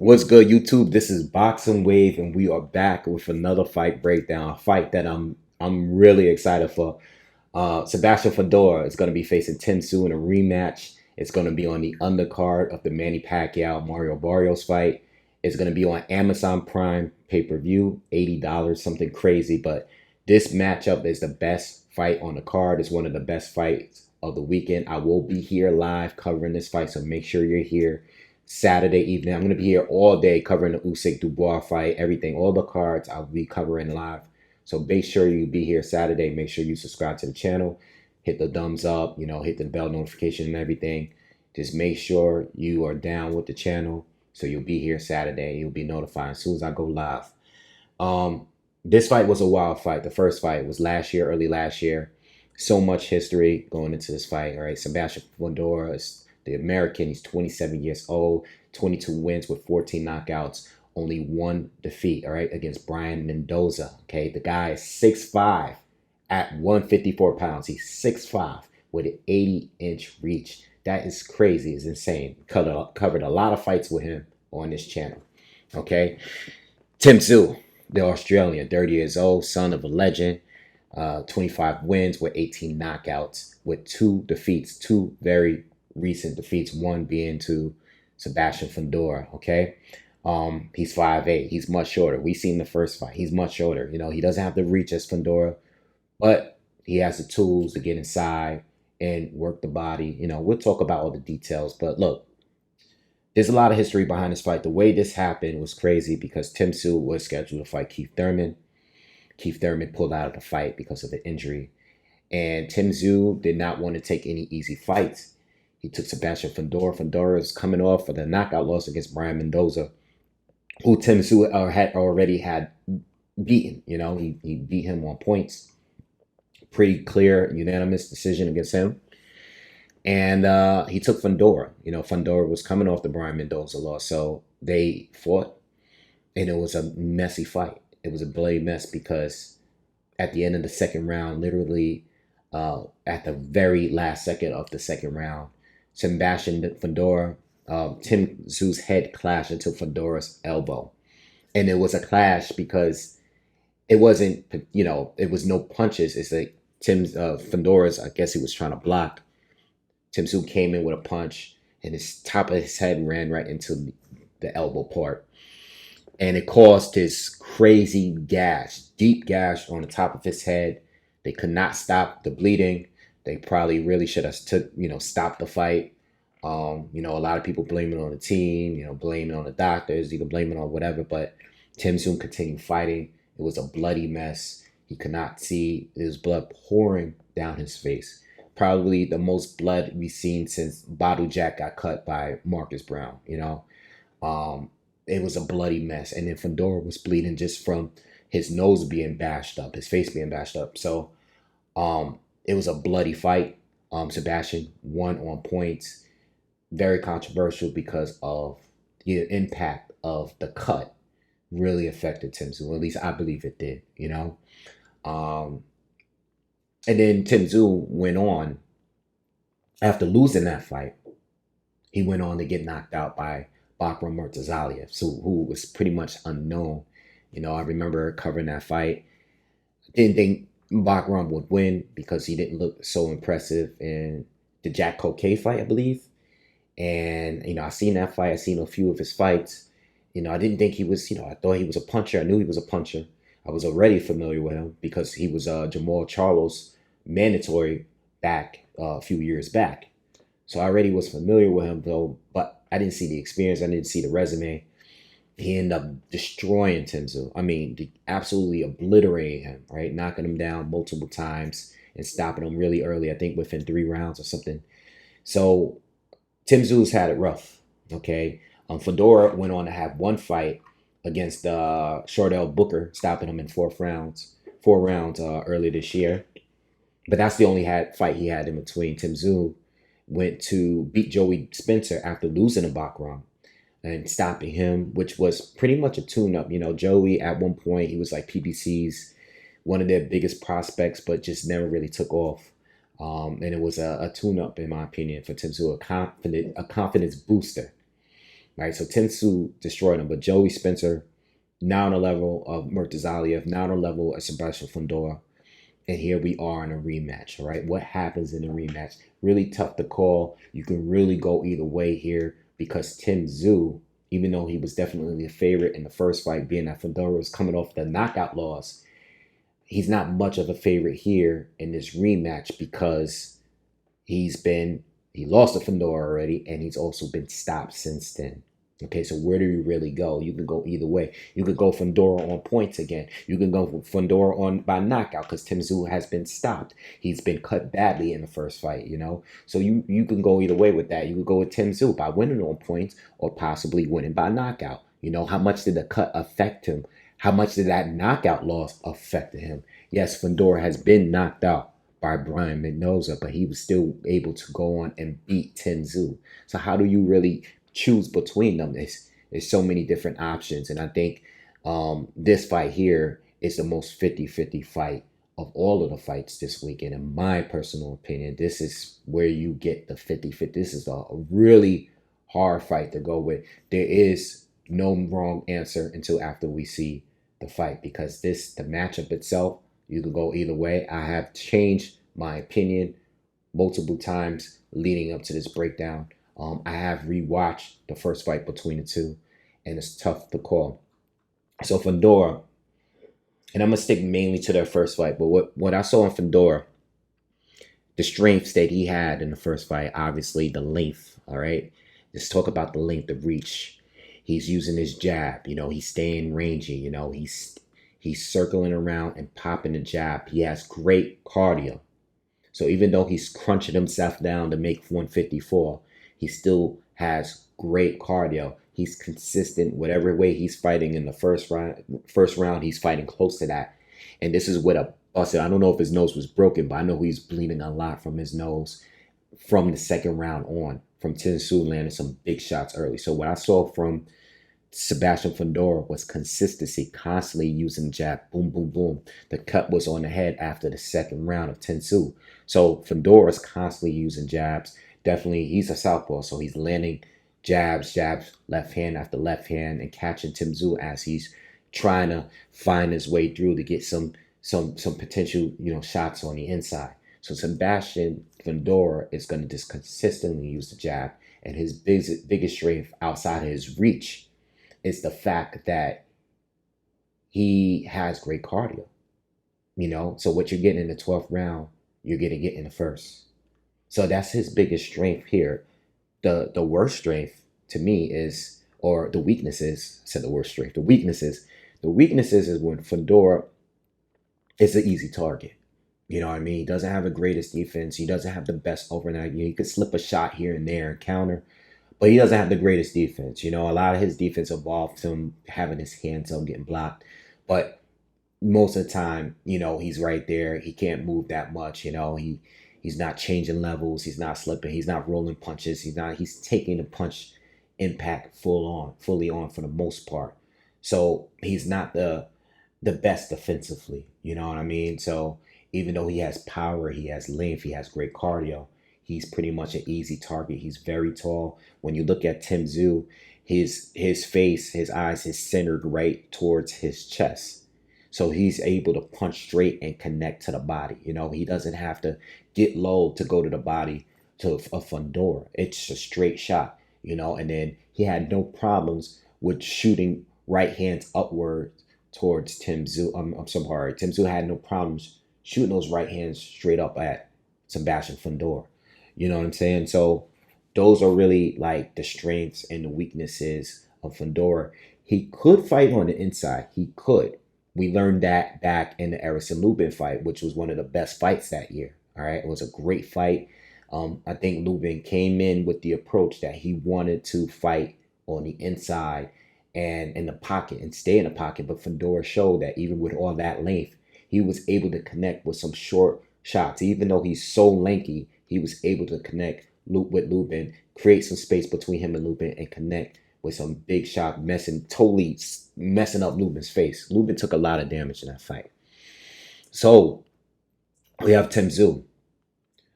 What's good, YouTube? This is Boxingwave, and we are back with another fight breakdown. A fight that I'm really excited for. Sebastian Fundora is going to be facing Tszyu in a rematch. It's going to be on the undercard of the Manny Pacquiao Mario Barrios fight. It's going to be on Amazon Prime pay-per-view, $80, something crazy. But this matchup is the best fight on the card. It's one of the best fights of the weekend. I will be here live covering this fight, so make sure you're here Saturday evening. I'm going to be here all day covering the Usyk Dubois fight, everything, all the cards I'll be covering live. So make sure you be here Saturday. Make sure you subscribe to the channel, hit the thumbs up, hit the bell notification and everything. Just make sure you are down with the channel so you'll be here Saturday. You'll be notified as soon as I go live. This fight was a wild fight. The first fight was last year, early last year. So much history going into this fight. All right, Sebastian Fundora is the American. He's 27 years old, 22 wins with 14 knockouts, only one defeat, all right, against Brian Mendoza. Okay, the guy is 6'5" at 154 pounds. He's 6'5" with an 80-inch reach. That is crazy. It's insane. Covered a lot of fights with him on this channel. Okay, Tszyu, the Australian, 30 years old, son of a legend. 25 wins with 18 knockouts with two defeats, two very recent defeats, one being to Sebastian Fundora. Okay, he's 5'8". He's much shorter. We seen the first fight. He's much shorter. He doesn't have the reach as Fundora, but he has the tools to get inside and work the body. We'll talk about all the details, but look, there's a lot of history behind this fight. The way this happened was crazy because Tszyu was scheduled to fight Keith Thurman. Keith Thurman pulled out of the fight because of an injury, and Tszyu did not want to take any easy fights. He took Sebastian Fundora. Fundora is coming off for the knockout loss against Brian Mendoza, who Tszyu had already beaten. He beat him on points. Pretty clear, unanimous decision against him. And he took Fundora. Fundora was coming off the Brian Mendoza loss, so they fought, and it was a messy fight. It was a bloody mess because at the end of the second round, literally at the very last second of the second round, Sebastian Fundora, Tszyu's head clashed into Fundora's elbow. And it was a clash because it wasn't, it was no punches. It's like Fundora's, I guess he was trying to block. Tszyu came in with a punch, and his top of his head ran right into the elbow part. And it caused this crazy gash, deep gash on the top of his head. They could not stop the bleeding. They probably really should have stopped the fight. A lot of people blame it on the team, blame it on the doctors, you can blame it on whatever, but Tszyu continued fighting. It was a bloody mess. He could not see. There was blood pouring down his face. Probably the most blood we've seen since Badu Jack got cut by Marcus Brown, It was a bloody mess. And then Fundora was bleeding just from his nose being bashed up, his face being bashed up. So it was a bloody fight. Sebastian won on points. Very controversial because of the impact of the cut really affected Tszyu. At least I believe it did, And then Tszyu went on, after losing that fight, he went on to get knocked out by Bakram Murtazalia, who was pretty much unknown. I remember covering that fight. Didn't think Bakram would win because he didn't look so impressive in the Jack Coquet fight, I believe. And, I seen that fight. I seen a few of his fights. I didn't think he was, I thought he was a puncher. I knew he was a puncher. I was already familiar with him because he was Jamal Charlo's mandatory back a few years back. So I already was familiar with him, though, but I didn't see the experience. I didn't see the resume. He ended up destroying Tszyu. I mean, absolutely obliterating him, right? Knocking him down multiple times and stopping him really early, I think within 3 rounds or something. So Tszyu's had it rough, okay? Fundora went on to have one fight against Shordell Booker, stopping him in 4 rounds earlier this year. But that's the only fight he had in between. Tszyu went to beat Joey Spencer after losing to Bakram and stopping him, which was pretty much a tune-up. Joey, at one point, he was like PBC's one of their biggest prospects, but just never really took off. And it was a tune-up, in my opinion, for Tszyu, a confidence booster. right? So Tszyu destroyed him, but Joey Spencer now on the level of Murtazaliev, now on the level of Sebastian Fundora. And here we are in a rematch, all right? What happens in a rematch? Really tough to call. You can really go either way here because Tszyu, even though he was definitely the favorite in the first fight, being that Fundora was coming off the knockout loss, he's not much of a favorite here in this rematch because he lost to Fundora already, and he's also been stopped since then. Okay, so where do you really go? You can go either way. You could go Fundora on points again. You can go Fundora on by knockout because Tszyu has been stopped. He's been cut badly in the first fight, you know. So you can go either way with that. You could go with Tszyu by winning on points or possibly winning by knockout. You know, how much did the cut affect him? How much did that knockout loss affect him? Yes, Fundora has been knocked out by Brian Mendoza, but he was still able to go on and beat Tszyu. So how do you really choose between them? There's so many different options, and I think this fight here is the most 50-50 fight of all of the fights this weekend. In my personal opinion, this is where you get the 50-50. This is a really hard fight to go with. There is no wrong answer until after we see the fight, because the matchup itself, you could go either way. I have changed my opinion multiple times leading up to this breakdown. I have rewatched the first fight between the two, and it's tough to call. So Fundora, and I'm going to stick mainly to their first fight, but what I saw in Fundora, the strengths that he had in the first fight, obviously the length, all right? Let's talk about the length of reach. He's using his jab, you know, he's staying rangy, you know, he's circling around and popping the jab. He has great cardio. So even though he's crunching himself down to make 154, he still has great cardio. He's consistent whatever way he's fighting in the first round, he's fighting close to that. And this is what a busted. I don't know if his nose was broken, but I know he's bleeding a lot from his nose from the second round on, from Tszyu landing some big shots early. So what I saw from Sebastian Fundora was consistency, constantly using jab, boom, boom, boom. The cut was on the head after the second round of Tszyu. So Fundora's constantly using jabs. Definitely, he's a southpaw, so he's landing jabs, left hand after left hand, and catching Tszyu as he's trying to find his way through to get some potential, you know, shots on the inside. So Sebastian Fundora is going to just consistently use the jab, and his biggest strength outside of his reach is the fact that he has great cardio. You know, so what you're getting in the 12th round, you're going to get in the first. So that's his biggest strength here. The worst strength to me is, or the weaknesses, I said the worst strength, the weaknesses is when Fundora is an easy target. You know what I mean? He doesn't have the greatest defense. He doesn't have the best overnight. He could slip a shot here and there and counter, but he doesn't have the greatest defense. You know, a lot of his defense involves him having his hands up, getting blocked. But most of the time, you know, he's right there. He can't move that much. You know, he's not changing levels. He's not slipping. He's not rolling punches. He's taking the punch impact fully on for the most part. So he's not the best defensively. You know what I mean? So even though he has power, he has length, he has great cardio, he's pretty much an easy target. He's very tall. When you look at Tszyu, his face, his eyes is centered right towards his chest. So he's able to punch straight and connect to the body. You know, he doesn't have to get low to go to the body to a Fundora. It's a straight shot, you know, and then he had no problems with shooting right hands upward towards Tszyu. I'm sorry. Tszyu had no problems shooting those right hands straight up at Sebastian Fundora. You know what I'm saying? So those are really like the strengths and the weaknesses of Fundora. He could fight on the inside. He could. We learned that back in the Erickson Lubin fight, which was one of the best fights that year. All right. It was a great fight. I think Lubin came in with the approach that he wanted to fight on the inside and in the pocket and stay in the pocket. But Fundora showed that even with all that length, he was able to connect with some short shots. Even though he's so lanky, he was able to connect with Lubin, create some space between him and Lubin, and connect with some big shot, totally messing up Lubin's face. Lubin took a lot of damage in that fight. So we have Tszyu,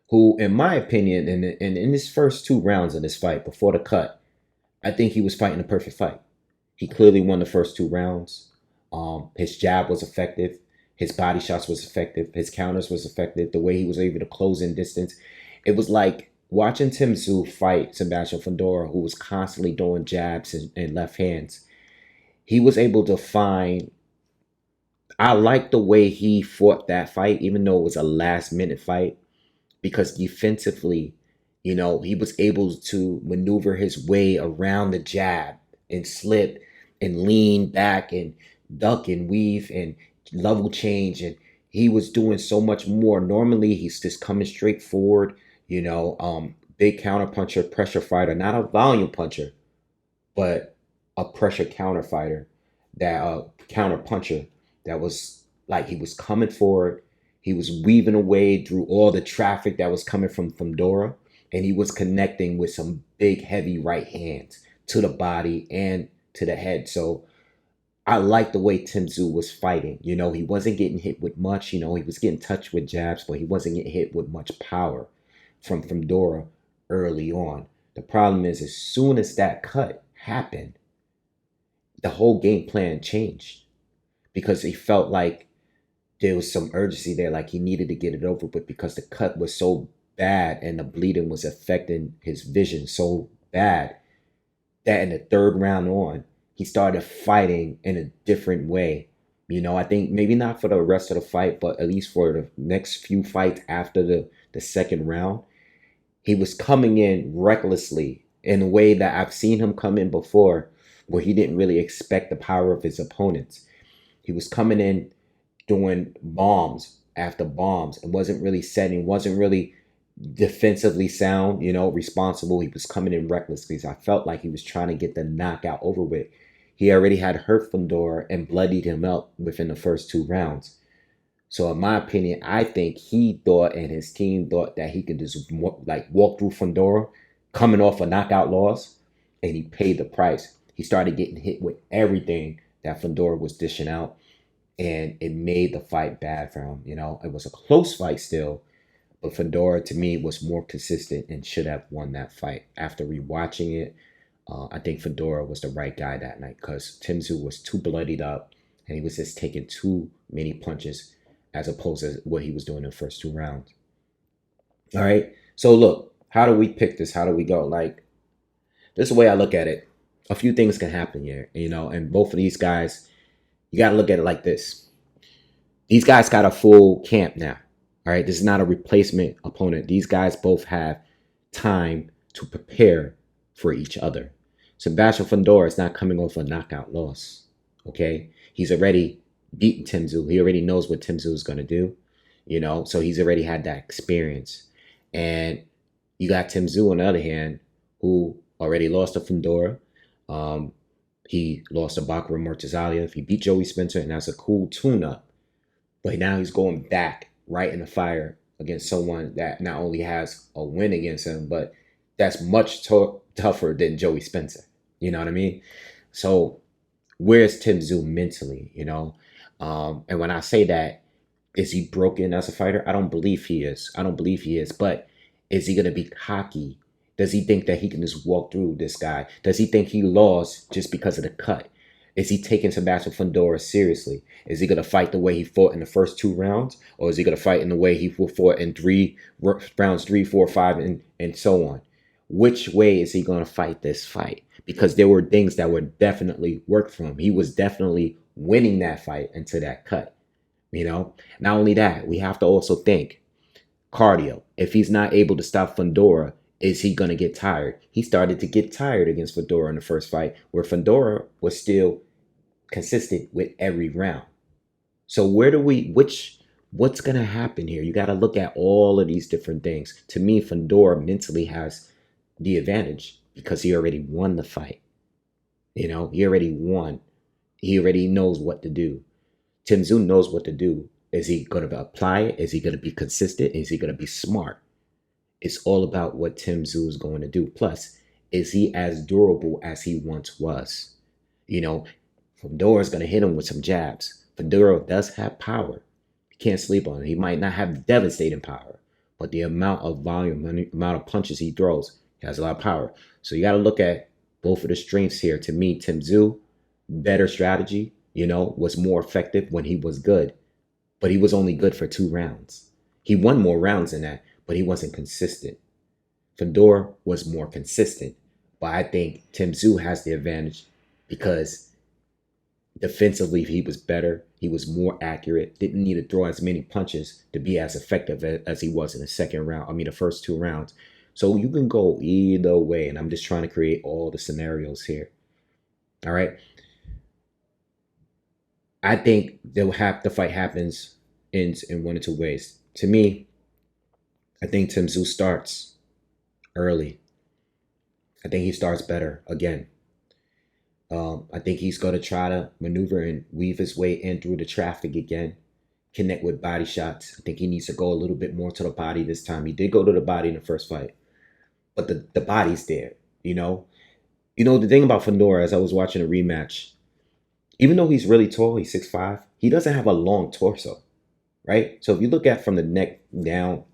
who, in my opinion, in his first two rounds of this fight before the cut, I think he was fighting a perfect fight. He clearly won the first 2 rounds. His jab was effective. His body shots was effective. His counters was effective. The way he was able to close in distance. It was like watching Tszyu fight Sebastian Fundora, who was constantly throwing jabs and left hands. He was able to find. I like the way he fought that fight, even though it was a last minute fight, because defensively, he was able to maneuver his way around the jab and slip and lean back and duck and weave and level change. And he was doing so much more. Normally, he's just coming straight forward, big counter puncher, pressure fighter, not a volume puncher, but a pressure counter fighter, that counter puncher that was like he was coming forward. He was weaving away through all the traffic that was coming from Fundora, and he was connecting with some big, heavy right hands to the body and to the head. So I like the way Tszyu was fighting. He wasn't getting hit with much. He was getting touched with jabs, but he wasn't getting hit with much power from Fundora early on. The problem is, as soon as that cut happened, the whole game plan changed because he felt like there was some urgency there, like he needed to get it over with because the cut was so bad and the bleeding was affecting his vision so bad that in the 3rd round on, he started fighting in a different way. I think maybe not for the rest of the fight, but at least for the next few fights after the 2nd round, he was coming in recklessly in a way that I've seen him come in before, where he didn't really expect the power of his opponents. He was coming in doing bombs after bombs and wasn't really setting, wasn't really defensively sound, responsible. He was coming in recklessly. So I felt like he was trying to get the knockout over with. He already had hurt Fundora and bloodied him up within the first 2 rounds. So in my opinion, I think he thought and his team thought that he could just walk through Fundora coming off a knockout loss, and he paid the price. He started getting hit with everything that Fundora was dishing out, and it made the fight bad for him. It was a close fight still, but Fundora to me was more consistent and should have won that fight. After rewatching it, I think Fundora was the right guy that night because Tszyu was too bloodied up and he was just taking too many punches as opposed to what he was doing in the first 2 rounds. All right. So look, how do we pick this? How do we go? Like, this is the way I look at it. A few things can happen here, and both of these guys, you got to look at it like this. These guys got a full camp now. All right. This is not a replacement opponent. These guys both have time to prepare for each other. Sebastian Fundora is not coming off a knockout loss. Okay. He's already beaten Tszyu. He already knows what Tszyu is going to do, so he's already had that experience. And you got Tszyu on the other hand, who already lost to Fundora. He lost to Bakra Murtazalia. He beat Joey Spencer, and that's a cool tune-up. But now he's going back right in the fire against someone that not only has a win against him, but that's much tougher than Joey Spencer. You know what I mean? So where's Tszyu mentally, And when I say that, is he broken as a fighter? I don't believe he is. But is he going to be cocky? Does he think that he can just walk through this guy? Does he think he lost just because of the cut? Is he taking Sebastian Fundora seriously? Is he going to fight the way he fought in the first 2 rounds? Or is he going to fight in the way he fought in rounds 3, 4, 5, and so on? Which way is he going to fight this fight? Because there were things that would definitely work for him. He was definitely winning that fight into that cut. Not only that, we have to also think cardio. If he's not able to stop Fundora, is he going to get tired? He started to get tired against Fundora in the first fight, where Fundora was still consistent with every round. So what's going to happen here? You got to look at all of these different things. To me, Fundora mentally has the advantage because he already won the fight. He already won. He already knows what to do. Tszyu knows what to do. Is he going to apply it? Is he going to be consistent? Is he going to be smart? It's all about what Tszyu is going to do. Plus, is he as durable as he once was? Fundora is going to hit him with some jabs. Fundora does have power. You can't sleep on it. He might not have devastating power, but the amount of volume, the amount of punches he throws, he has a lot of power. So you got to look at both of the strengths here. To me, Tszyu, better strategy, was more effective when he was good, but he was only good for 2 rounds. He won more rounds than that, but he wasn't consistent. Fundora was more consistent, but I think Tszyu has the advantage because defensively he was better. He was more accurate. Didn't need to throw as many punches to be as effective as he was in the second round. I mean, the first 2 rounds. So you can go either way, and I'm just trying to create all the scenarios here. All right. I think the fight happens in one or two ways. To me, I think Tszyu starts early. I think he starts better again. I think he's going to try to maneuver and weave his way in through the traffic again, connect with body shots. I think he needs to go a little bit more to the body this time. He did go to the body in the first fight, but the body's there, the thing about Fundora, as I was watching a rematch, even though he's really tall, he's 6'5", he doesn't have a long torso, right? So if you look at from the neck down,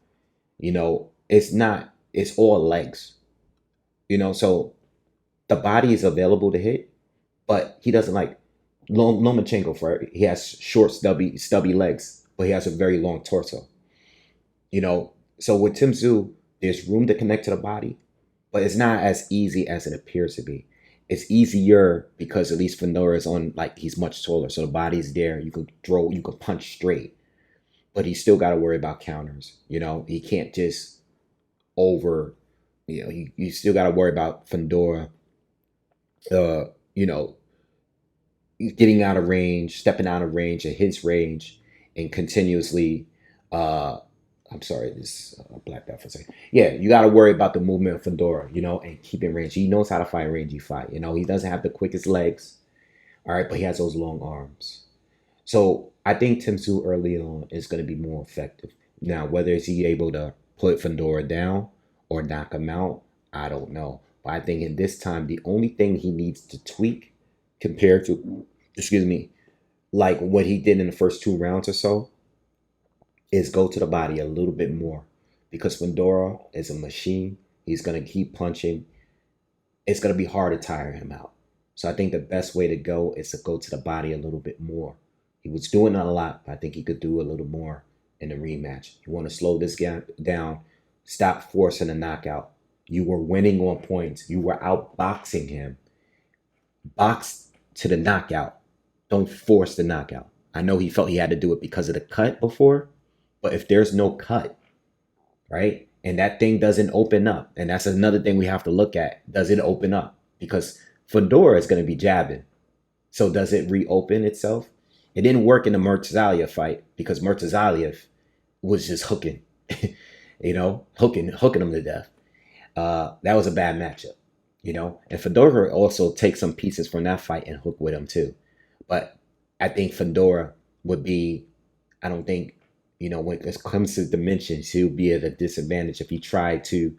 it's all legs, so the body is available to hit, but he doesn't like Lomachenko. He has short, stubby legs, but he has a very long torso. So with Tszyu, there's room to connect to the body, but it's not as easy as it appears to be. It's easier because at least Fundora is he's much taller, so the body's there. You can throw, you can punch straight, but he's still got to worry about counters. He can't just you still got to worry about Fundora, getting out of range, stepping out of range at his range, and continuously, I'm sorry, this blacked out for a second. Yeah, you got to worry about the movement of Fundora, and keeping range. He knows how to fight rangy fight. He doesn't have the quickest legs, all right, but he has those long arms. So I think Tszyu early on is going to be more effective. Now, whether is he able to put Fundora down or knock him out, I don't know. But I think in this time, the only thing he needs to tweak compared to, like what he did in the first 2 rounds or so, is go to the body a little bit more, because Fundora is a machine. He's going to keep punching. It's going to be hard to tire him out. So I think the best way to go is to go to the body a little bit more. He was doing it a lot, but I think he could do a little more in the rematch. You want to slow this guy down, stop forcing a knockout. You were winning on points. You were outboxing him. Box to the knockout. Don't force the knockout. I know he felt he had to do it because of the cut before, but if there's no cut, right, and that thing doesn't open up, and that's another thing we have to look at. Does it open up? Because Fundora is going to be jabbing. So does it reopen itself? It didn't work in the Murtazaliev fight because Murtazaliev was just hooking, hooking him to death. That was a bad matchup, and Fundora also takes some pieces from that fight and hook with him too. But I think Fundora would be, I don't think, when it comes to dimensions, he would be at a disadvantage if he tried to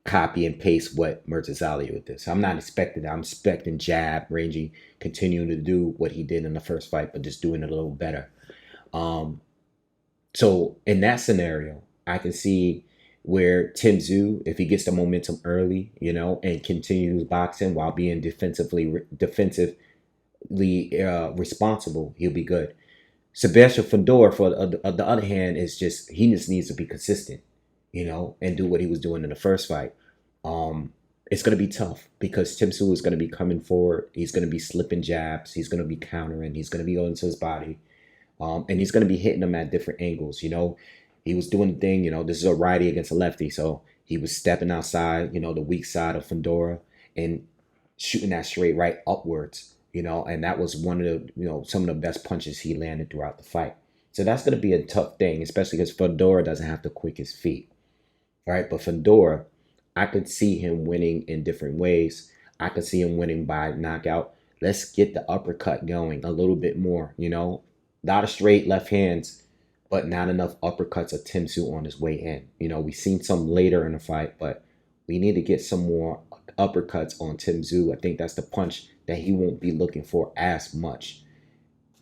copy and paste what Murtazaliev did. So I'm not expecting that. I'm expecting jab, ranging, continuing to do what he did in the first fight, but just doing it a little better. So in that scenario, I can see where Tszyu, if he gets the momentum early, and continues boxing while being defensively responsible, he'll be good. Sebastian Fundora, for the other hand, he just needs to be consistent, and do what he was doing in the first fight. It's going to be tough because Tszyu is going to be coming forward. He's going to be slipping jabs. He's going to be countering. He's going to be going to his body. And he's going to be hitting them at different angles. He was doing the thing, this is a righty against a lefty. So he was stepping outside, the weak side of Fundora and shooting that straight right upwards, and that was one of the, some of the best punches he landed throughout the fight. So that's going to be a tough thing, especially because Fundora doesn't have the quickest feet, right? But Fundora, I could see him winning in different ways. I could see him winning by knockout. Let's get the uppercut going a little bit more, A lot of straight left hands, but not enough uppercuts of Tszyu on his way in. We've seen some later in the fight, but we need to get some more uppercuts on Tszyu. I think that's the punch that he won't be looking for as much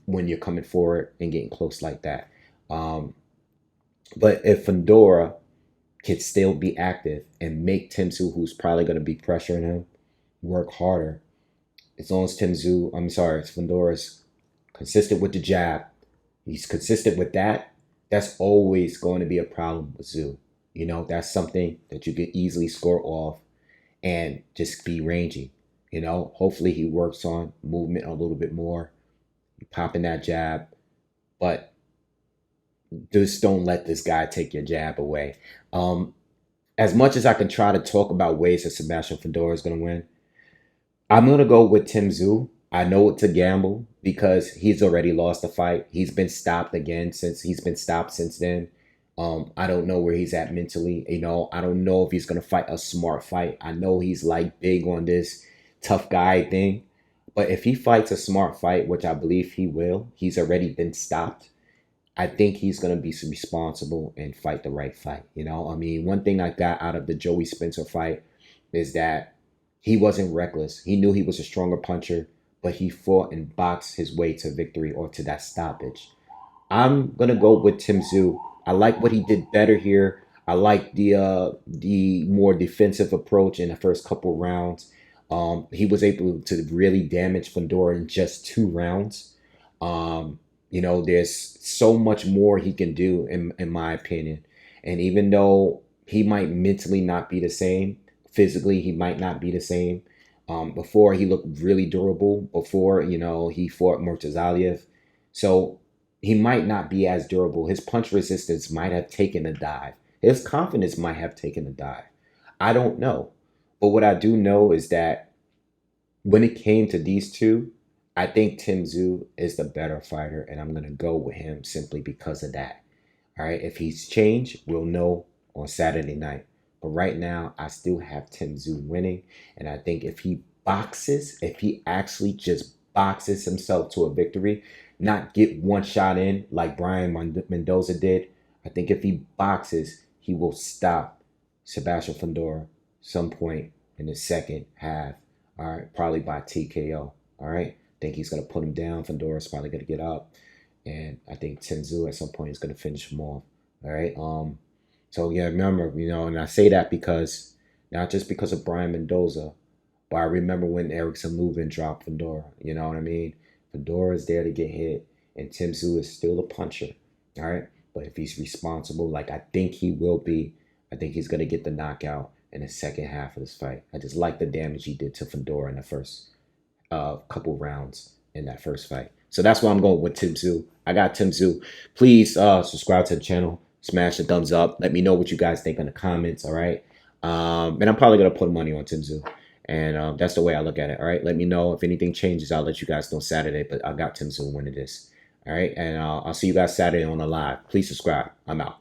when you're coming forward and getting close like that. But if Fundora can still be active and make Tszyu, who's probably going to be pressuring him, work harder. As long as Fundora's consistent with the jab, he's consistent with that, that's always going to be a problem with Tszyu. You know, that's something that you could easily score off and just be rangy. You know, hopefully he works on movement a little bit more, popping that jab, but just don't let this guy take your jab away. As much as I can try to talk about ways that Sebastian Fundora is going to win, I'm going to go with Tszyu. I know it's a gamble because he's already lost the fight. He's been stopped again since then. I don't know where he's at mentally. You know, I don't know if he's going to fight a smart fight. I know he's like big on this tough guy thing. But if he fights a smart fight, which I believe he will, he's already been stopped. I think he's going to be responsible and fight the right fight. You know, I mean, one thing I got out of the Joey Spencer fight is that he wasn't reckless. He knew he was a stronger puncher, but he fought and boxed his way to victory or to that stoppage. I'm going to go with Tszyu. I like what he did better here. I like the more defensive approach in the first couple rounds. He was able to really damage Fundora in just 2 rounds. You know, there's so much more he can do in my opinion. And even though he might mentally not be the same, physically he might not be the same. Before he looked really durable. Before, you know, he fought Murtazaliev. So he might not be as durable. His punch resistance might have taken a dive. His confidence might have taken a dive. I don't know. But what I do know is that when it came to these two, I think Tszyu is the better fighter, and I'm going to go with him simply because of that. All right, if he's changed, we'll know on Saturday night. But right now, I still have Tszyu winning, and I think if he actually just boxes himself to a victory, not get one shot in like Brian Mendoza did, I think if he boxes, he will stop Sebastian Fundora some point in the second half. All right, probably by TKO. All right. I think he's going to put him down. Fundora's probably going to get up. And I think Tszyu at some point is going to finish him off. All right. So, yeah, remember, you know, and I say that because, not just because of Brian Mendoza, but I remember when Erickson Lubin dropped Fundora. You know what I mean? Fundora is there to get hit, and Tszyu is still a puncher. All right. But if he's responsible, like I think he will be, I think he's going to get the knockout in the second half of this fight. I just like the damage he did to Fundora in the first couple rounds in that first fight. So that's why I'm going with Tszyu. I got Tszyu. Please subscribe to the channel. Smash the thumbs up. Let me know what you guys think in the comments, all right? And I'm probably going to put money on Tszyu. And that's the way I look at it, all right? Let me know if anything changes. I'll let you guys know Saturday, but I got Tszyu winning this, all right? And I'll see you guys Saturday on the live. Please subscribe. I'm out.